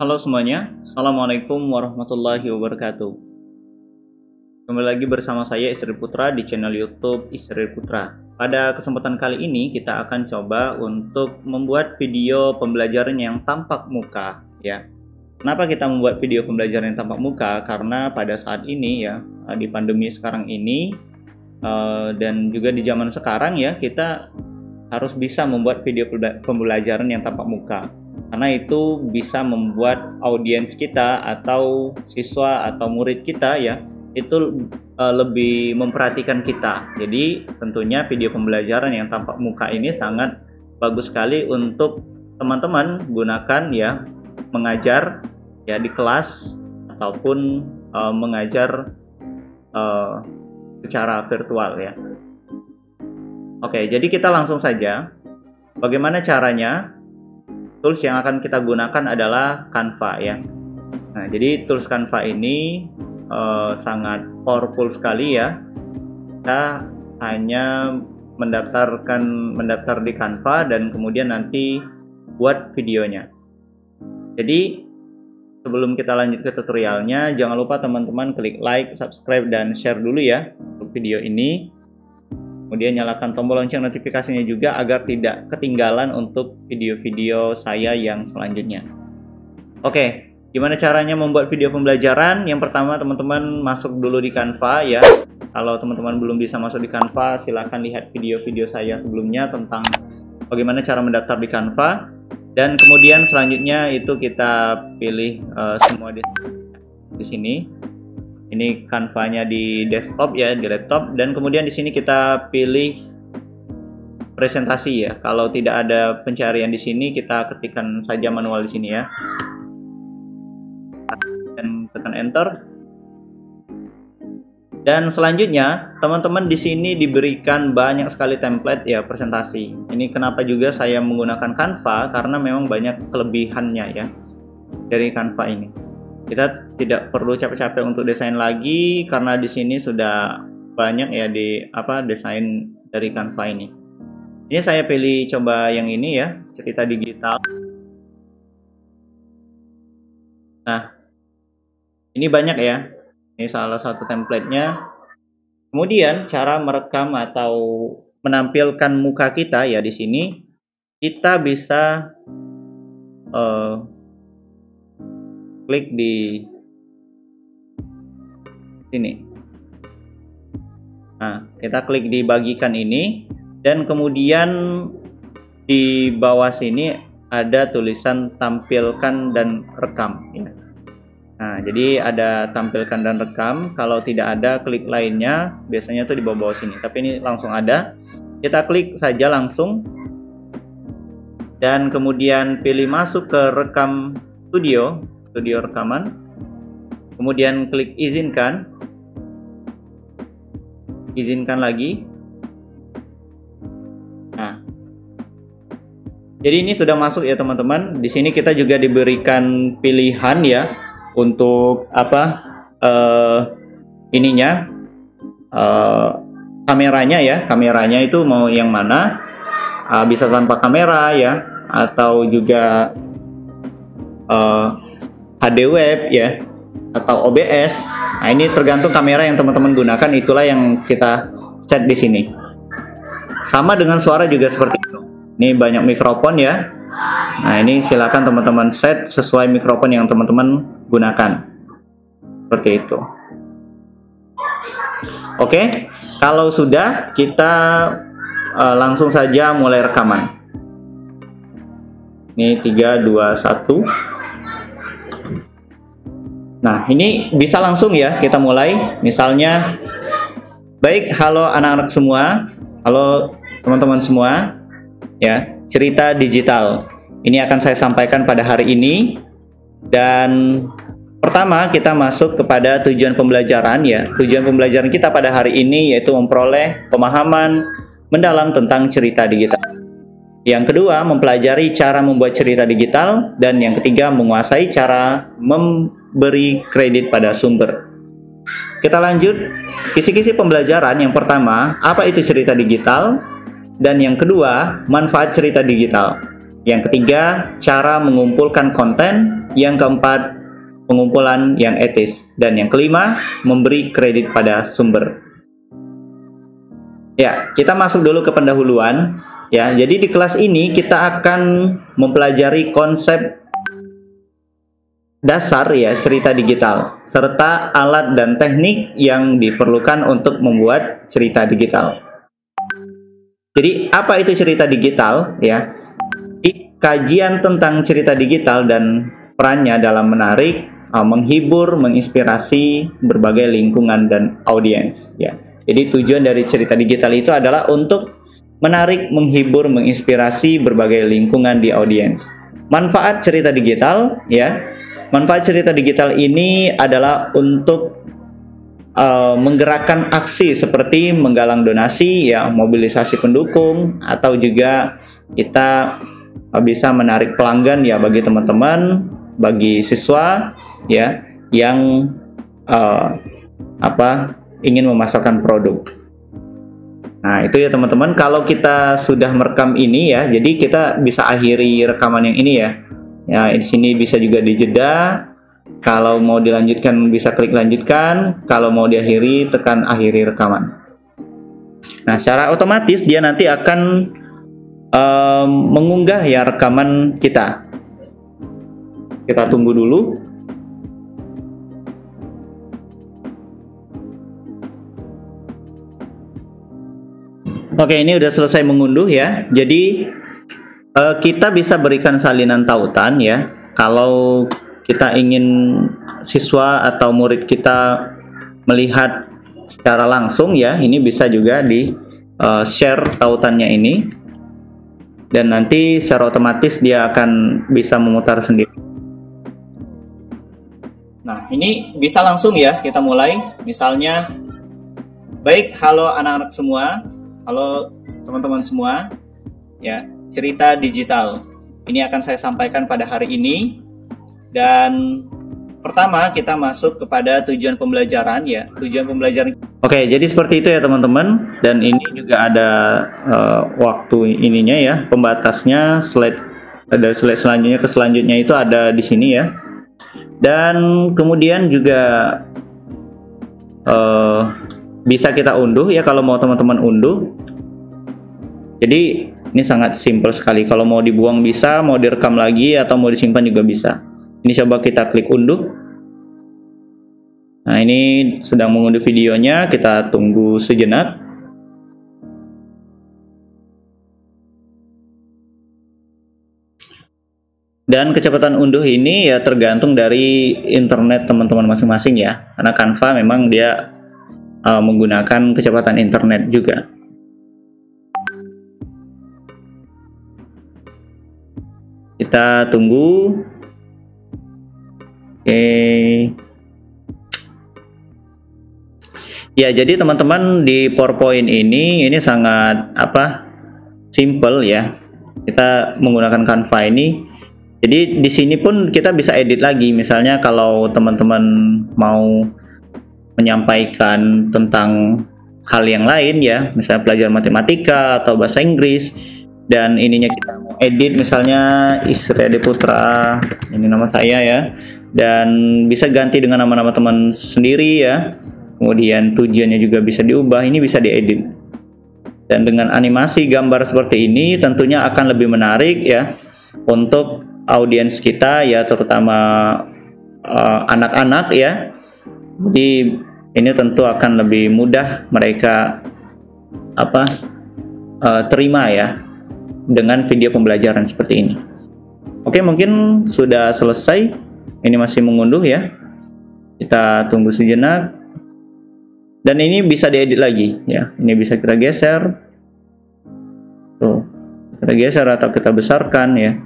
Halo semuanya, Assalamualaikum warahmatullahi wabarakatuh. Kembali lagi bersama saya Isri Putra di channel YouTube Isri Putra. Pada kesempatan kali ini kita akan coba untuk membuat video pembelajaran yang tampak muka ya. Kenapa kita membuat video pembelajaran yang tampak muka? Karena pada saat ini ya, di pandemi sekarang ini dan juga di zaman sekarang ya, kita harus bisa membuat video pembelajaran yang tampak muka. Karena itu bisa membuat audiens kita atau siswa atau murid kita ya itu lebih memperhatikan kita. Jadi tentunya video pembelajaran yang tampak muka ini sangat bagus sekali untuk teman-teman gunakan ya mengajar ya di kelas ataupun mengajar secara virtual ya. Oke, jadi kita langsung saja. Bagaimana caranya? Tools yang akan kita gunakan adalah Canva ya. Nah, jadi tools Canva ini sangat powerful sekali ya. Kita hanya mendaftar di Canva dan kemudian nanti buat videonya. Jadi sebelum kita lanjut ke tutorialnya, jangan lupa teman-teman klik like, subscribe, dan share dulu ya untuk video ini. Kemudian nyalakan tombol lonceng notifikasinya juga agar tidak ketinggalan untuk video-video saya yang selanjutnya. Oke, gimana caranya membuat video pembelajaran? Yang pertama teman-teman masuk dulu di Canva ya. Kalau teman-teman belum bisa masuk di Canva, silahkan lihat video-video saya sebelumnya tentang bagaimana cara mendaftar di Canva. Dan kemudian selanjutnya itu kita pilih semua di sini. Ini Canva-nya di desktop ya, di laptop, dan kemudian di sini kita pilih presentasi ya. Kalau tidak ada pencarian di sini, kita ketikkan saja manual di sini ya. Dan tekan enter. Dan selanjutnya, teman-teman di sini diberikan banyak sekali template ya presentasi. Ini kenapa juga saya menggunakan Canva, karena memang banyak kelebihannya ya dari Canva ini. Kita tidak perlu capek-capek untuk desain lagi karena di sini sudah banyak ya desain dari Canva ini. Ini saya pilih coba yang ini ya, cerita digital. Nah, ini banyak ya. Ini salah satu templatenya. Kemudian cara merekam atau menampilkan muka kita ya di sini kita bisa klik di sini. Nah, kita klik di bagikan ini dan kemudian di bawah sini ada tulisan tampilkan dan rekam ya. Nah, jadi ada tampilkan dan rekam. Kalau tidak ada, klik lainnya, biasanya tuh di bawah-bawah sini. Tapi ini langsung ada. Kita klik saja langsung dan kemudian pilih masuk ke rekam studio rekaman, kemudian klik izinkan lagi. Nah, jadi ini sudah masuk ya teman-teman. Di sini kita juga diberikan pilihan ya untuk kameranya itu mau yang mana, bisa tanpa kamera ya atau juga HD web ya atau OBS. Nah, ini tergantung kamera yang teman-teman gunakan, itulah yang kita set di sini. Sama dengan suara juga seperti itu. Ini banyak mikrofon ya. Nah, ini silakan teman-teman set sesuai mikrofon yang teman-teman gunakan. Seperti itu. Oke, kalau sudah kita langsung saja mulai rekaman. Ini 3 2 1. Nah, ini bisa langsung ya kita mulai. Misalnya, baik, halo anak-anak semua, halo teman-teman semua, ya, cerita digital. Ini akan saya sampaikan pada hari ini. Dan pertama kita masuk kepada tujuan pembelajaran ya. Tujuan pembelajaran kita pada hari ini yaitu memperoleh pemahaman mendalam tentang cerita digital. Yang kedua, mempelajari cara membuat cerita digital. Dan yang ketiga, menguasai cara memberi kredit pada sumber. Kita lanjut, kisi-kisi pembelajaran. Yang pertama, apa itu cerita digital? Dan yang kedua, manfaat cerita digital. Yang ketiga, cara mengumpulkan konten. Yang keempat, pengumpulan yang etis. Dan yang kelima, memberi kredit pada sumber. Ya, kita masuk dulu ke pendahuluan. Ya, jadi di kelas ini kita akan mempelajari konsep dasar ya cerita digital, serta alat dan teknik yang diperlukan untuk membuat cerita digital. Jadi, apa itu cerita digital? Ya, di kajian tentang cerita digital dan perannya dalam menarik, menghibur, menginspirasi berbagai lingkungan dan audiens. Ya, jadi tujuan dari cerita digital itu adalah untuk menarik, menghibur, menginspirasi berbagai lingkungan di audiens. Manfaat cerita digital, ya, manfaat cerita digital ini adalah untuk menggerakkan aksi seperti menggalang donasi, ya, mobilisasi pendukung, atau juga kita bisa menarik pelanggan ya bagi teman-teman, bagi siswa ya yang ingin memasarkan produk. Nah, itu ya teman-teman, kalau kita sudah merekam ini ya, jadi kita bisa akhiri rekaman yang ini ya. Ya, di sini bisa juga dijeda. Kalau mau dilanjutkan bisa klik lanjutkan, kalau mau diakhiri tekan akhiri rekaman. Nah, secara otomatis dia nanti akan mengunggah ya rekaman kita. Kita tunggu dulu. Oke, ini udah selesai mengunduh ya. Jadi kita bisa berikan salinan tautan ya. Kalau kita ingin siswa atau murid kita melihat secara langsung ya, ini bisa juga di share tautannya ini, dan nanti secara otomatis dia akan bisa memutar sendiri. Nah, ini bisa langsung ya kita mulai. Misalnya, baik, halo anak-anak semua, halo teman-teman semua ya, cerita digital ini akan saya sampaikan pada hari ini. Dan pertama kita masuk kepada tujuan pembelajaran ya, tujuan pembelajaran. Oke, jadi seperti itu ya teman-teman, dan ini juga ada waktu ininya ya, pembatasnya, slide, ada slide selanjutnya ke selanjutnya itu ada di sini ya. Dan kemudian juga bisa kita unduh ya kalau mau teman-teman unduh. Jadi ini sangat simpel sekali, kalau mau dibuang bisa, mau direkam lagi atau mau disimpan juga bisa. Ini coba kita klik unduh. Nah, ini sedang mengunduh videonya, kita tunggu sejenak. Dan kecepatan unduh ini ya tergantung dari internet teman-teman masing-masing ya. Karena Canva memang dia menggunakan kecepatan internet juga. Kita tunggu. Oke. Ya, jadi teman-teman di PowerPoint ini sangat simple ya. Kita menggunakan Canva ini. Jadi di sini pun kita bisa edit lagi. Misalnya kalau teman-teman mau menyampaikan tentang hal yang lain ya, misalnya pelajaran matematika atau bahasa Inggris, dan ininya kita mau edit, misalnya Isri Ade Putra, ini nama saya ya, dan bisa ganti dengan nama-nama teman sendiri ya. Kemudian tujuannya juga bisa diubah, ini bisa diedit. Dan dengan animasi gambar seperti ini tentunya akan lebih menarik ya untuk audiens kita ya, terutama anak-anak ya. Jadi ini tentu akan lebih mudah mereka terima ya dengan video pembelajaran seperti ini. Oke, mungkin sudah selesai. Ini masih mengunduh ya. Kita tunggu sejenak. Dan ini bisa diedit lagi ya. Ini bisa kita geser. Tuh, kita geser atau kita besarkan ya.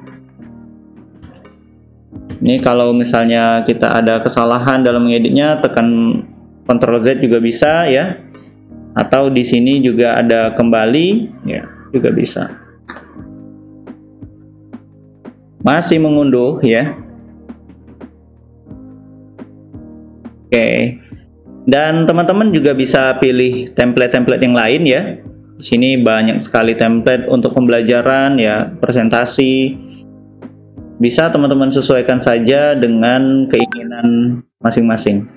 Ini kalau misalnya kita ada kesalahan dalam mengeditnya, tekan Ctrl Z juga bisa ya. Atau di sini juga ada kembali ya, juga bisa. Masih mengunduh ya. Oke. Dan teman-teman juga bisa pilih template-template yang lain ya. Di sini banyak sekali template untuk pembelajaran ya, presentasi. Bisa teman-teman sesuaikan saja dengan keinginan masing-masing.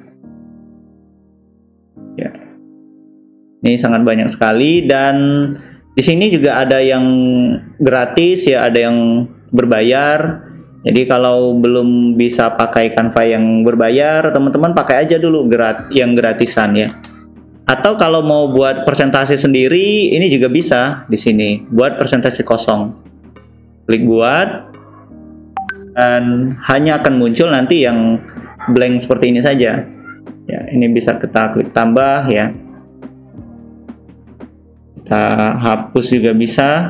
Ya. Ini sangat banyak sekali, dan di sini juga ada yang gratis ya, ada yang berbayar. Jadi kalau belum bisa pakai Canva yang berbayar, teman-teman pakai aja dulu yang gratisan ya. Atau kalau mau buat presentasi sendiri, ini juga bisa di sini. Buat presentasi kosong. Klik buat, dan hanya akan muncul nanti yang blank seperti ini saja. Ya, ini bisa kita klik tambah ya. Kita hapus juga bisa.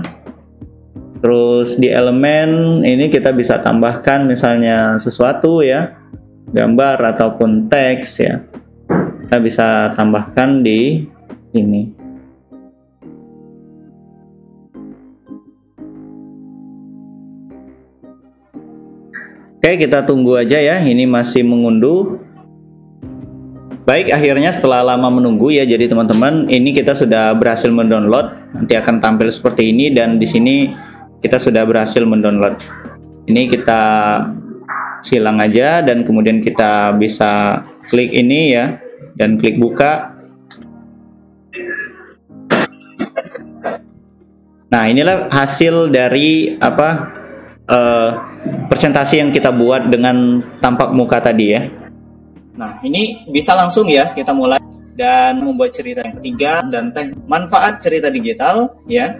Terus di elemen ini kita bisa tambahkan misalnya sesuatu ya, gambar ataupun teks ya. Kita bisa tambahkan di sini. Oke, kita tunggu aja ya, ini masih mengunduh. Baik, akhirnya setelah lama menunggu ya, jadi teman-teman, ini kita sudah berhasil mendownload. Nanti akan tampil seperti ini, dan di sini kita sudah berhasil mendownload. Ini kita silang aja, dan kemudian kita bisa klik ini ya, dan klik buka. Nah, inilah hasil dari presentasi yang kita buat dengan tampak muka tadi ya. Nah, ini bisa langsung ya kita mulai dan membuat cerita yang ketiga, dan manfaat cerita digital ya.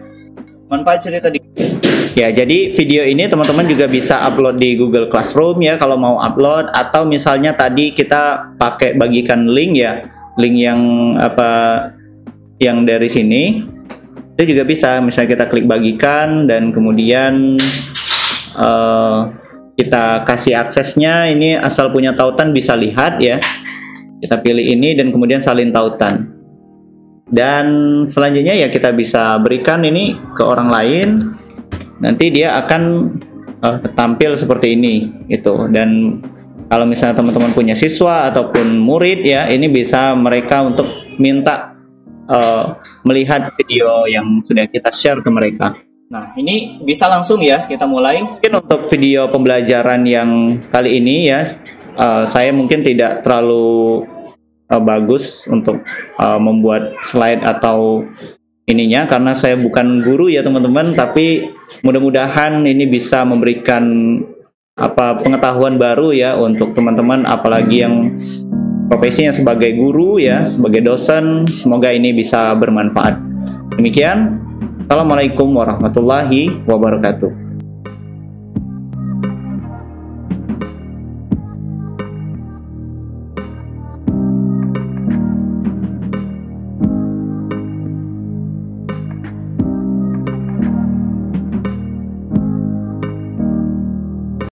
Manfaat cerita digital. Ya, jadi video ini teman-teman juga bisa upload di Google Classroom ya kalau mau upload, atau misalnya tadi kita pakai bagikan link ya. Link yang yang dari sini itu juga bisa, misalnya kita klik bagikan dan kemudian kita kasih aksesnya. Ini asal punya tautan bisa lihat ya, kita pilih ini dan kemudian salin tautan, dan selanjutnya ya kita bisa berikan ini ke orang lain, nanti dia akan tampil seperti ini gitu. Dan kalau misalnya teman-teman punya siswa ataupun murid ya, ini bisa mereka untuk minta melihat video yang sudah kita share ke mereka. Nah, ini bisa langsung ya kita mulai. Mungkin untuk video pembelajaran yang kali ini ya, saya mungkin tidak terlalu bagus untuk membuat slide atau ininya, karena saya bukan guru ya teman-teman, tapi mudah-mudahan ini bisa memberikan pengetahuan baru ya untuk teman-teman, apalagi yang profesinya sebagai guru ya, sebagai dosen. Semoga ini bisa bermanfaat. Demikian, assalamualaikum warahmatullahi wabarakatuh.